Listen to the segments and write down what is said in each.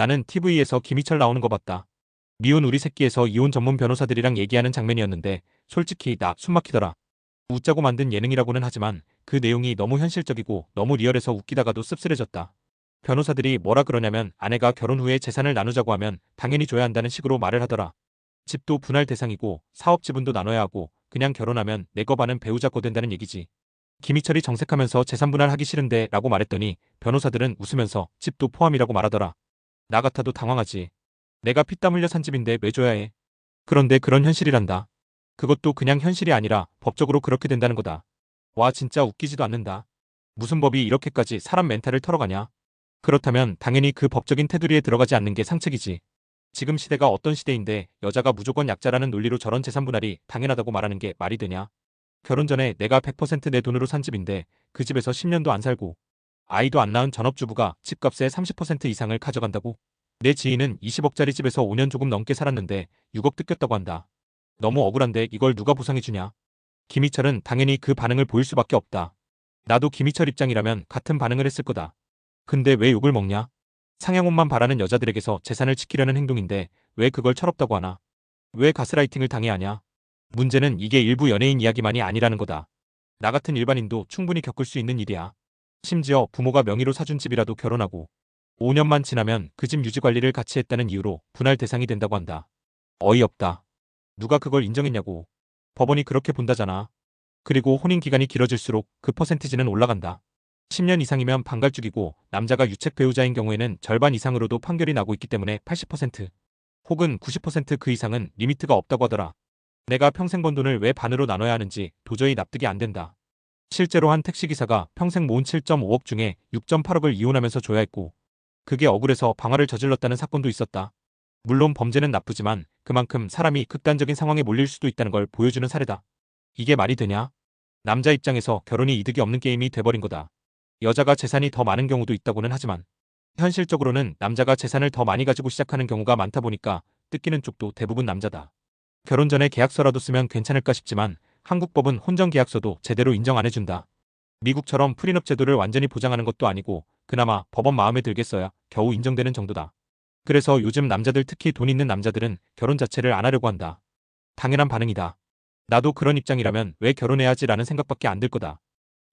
나는 TV에서 김희철 나오는 거 봤다. 미운 우리 새끼에서 이혼 전문 변호사들이랑 얘기하는 장면이었는데 솔직히 나 숨 막히더라. 웃자고 만든 예능이라고는 하지만 그 내용이 너무 현실적이고 너무 리얼해서 웃기다가도 씁쓸해졌다. 변호사들이 뭐라 그러냐면 아내가 결혼 후에 재산을 나누자고 하면 당연히 줘야 한다는 식으로 말을 하더라. 집도 분할 대상이고 사업 지분도 나눠야 하고 그냥 결혼하면 내 거 반은 배우자 거 된다는 얘기지. 김희철이 정색하면서 재산 분할하기 싫은데 라고 말했더니 변호사들은 웃으면서 집도 포함이라고 말하더라. 나 같아도 당황하지. 내가 피땀 흘려 산 집인데 왜 줘야 해? 그런데 그런 현실이란다. 그것도 그냥 현실이 아니라 법적으로 그렇게 된다는 거다. 와 진짜 웃기지도 않는다. 무슨 법이 이렇게까지 사람 멘탈을 털어가냐? 그렇다면 당연히 그 법적인 테두리에 들어가지 않는 게 상책이지. 지금 시대가 어떤 시대인데 여자가 무조건 약자라는 논리로 저런 재산 분할이 당연하다고 말하는 게 말이 되냐? 결혼 전에 내가 100% 내 돈으로 산 집인데 그 집에서 10년도 안 살고 아이도 안 낳은 전업주부가 집값의 30% 이상을 가져간다고? 내 지인은 20억짜리 집에서 5년 조금 넘게 살았는데 6억 뜯겼다고 한다. 너무 억울한데 이걸 누가 보상해주냐? 김희철은 당연히 그 반응을 보일 수밖에 없다. 나도 김희철 입장이라면 같은 반응을 했을 거다. 근데 왜 욕을 먹냐? 상향혼만 바라는 여자들에게서 재산을 지키려는 행동인데 왜 그걸 철없다고 하나? 왜 가스라이팅을 당해야 하냐? 문제는 이게 일부 연예인 이야기만이 아니라는 거다. 나 같은 일반인도 충분히 겪을 수 있는 일이야. 심지어 부모가 명의로 사준 집이라도 결혼하고 5년만 지나면 그 집 유지 관리를 같이 했다는 이유로 분할 대상이 된다고 한다. 어이없다. 누가 그걸 인정했냐고. 법원이 그렇게 본다잖아. 그리고 혼인 기간이 길어질수록 그 퍼센티지는 올라간다. 10년 이상이면 반갈죽이고 남자가 유책 배우자인 경우에는 절반 이상으로도 판결이 나고 있기 때문에 80% 혹은 90%그 이상은 리미트가 없다고 하더라. 내가 평생 번 돈을 왜 반으로 나눠야 하는지 도저히 납득이 안 된다. 실제로 한 택시기사가 평생 모은 7.5억 중에 6.8억을 이혼하면서 줘야 했고 그게 억울해서 방화를 저질렀다는 사건도 있었다. 물론 범죄는 나쁘지만 그만큼 사람이 극단적인 상황에 몰릴 수도 있다는 걸 보여주는 사례다. 이게 말이 되냐? 남자 입장에서 결혼이 이득이 없는 게임이 돼버린 거다. 여자가 재산이 더 많은 경우도 있다고는 하지만 현실적으로는 남자가 재산을 더 많이 가지고 시작하는 경우가 많다 보니까 뜯기는 쪽도 대부분 남자다. 결혼 전에 계약서라도 쓰면 괜찮을까 싶지만 한국 법은 혼전 계약서도 제대로 인정 안 해준다. 미국처럼 프리넛 제도를 완전히 보장하는 것도 아니고 그나마 법원 마음에 들겠어야 겨우 인정되는 정도다. 그래서 요즘 남자들 특히 돈 있는 남자들은 결혼 자체를 안 하려고 한다. 당연한 반응이다. 나도 그런 입장이라면 왜 결혼해야지라는 생각밖에 안 들 거다.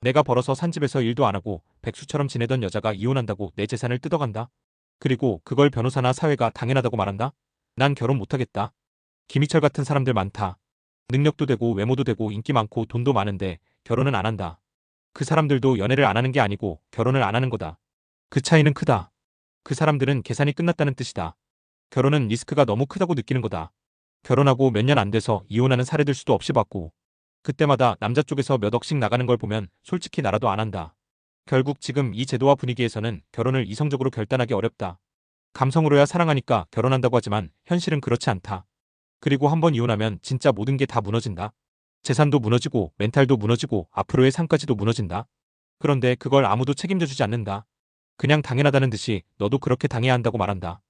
내가 벌어서 산 집에서 일도 안 하고 백수처럼 지내던 여자가 이혼한다고 내 재산을 뜯어간다? 그리고 그걸 변호사나 사회가 당연하다고 말한다? 난 결혼 못하겠다. 김희철 같은 사람들 많다. 능력도 되고 외모도 되고 인기 많고 돈도 많은데 결혼은 안 한다. 그 사람들도 연애를 안 하는 게 아니고 결혼을 안 하는 거다. 그 차이는 크다. 그 사람들은 계산이 끝났다는 뜻이다. 결혼은 리스크가 너무 크다고 느끼는 거다. 결혼하고 몇 년 안 돼서 이혼하는 사례들 수도 없이 봤고 그때마다 남자 쪽에서 몇 억씩 나가는 걸 보면 솔직히 나라도 안 한다. 결국 지금 이 제도와 분위기에서는 결혼을 이성적으로 결단하기 어렵다. 감성으로야 사랑하니까 결혼한다고 하지만 현실은 그렇지 않다. 그리고 한번 이혼하면 진짜 모든 게 다 무너진다. 재산도 무너지고 멘탈도 무너지고 앞으로의 삶까지도 무너진다. 그런데 그걸 아무도 책임져주지 않는다. 그냥 당연하다는 듯이 너도 그렇게 당해야 한다고 말한다.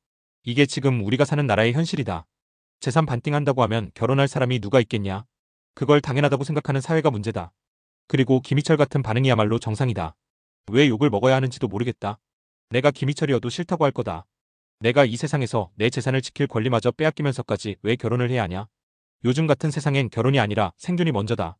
이게 지금 우리가 사는 나라의 현실이다. 재산 반띵한다고 하면 결혼할 사람이 누가 있겠냐? 그걸 당연하다고 생각하는 사회가 문제다. 그리고 김희철 같은 반응이야말로 정상이다. 왜 욕을 먹어야 하는지도 모르겠다. 내가 김희철이어도 싫다고 할 거다. 내가 이 세상에서 내 재산을 지킬 권리마저 빼앗기면서까지 왜 결혼을 해야 하냐? 요즘 같은 세상엔 결혼이 아니라 생존이 먼저다.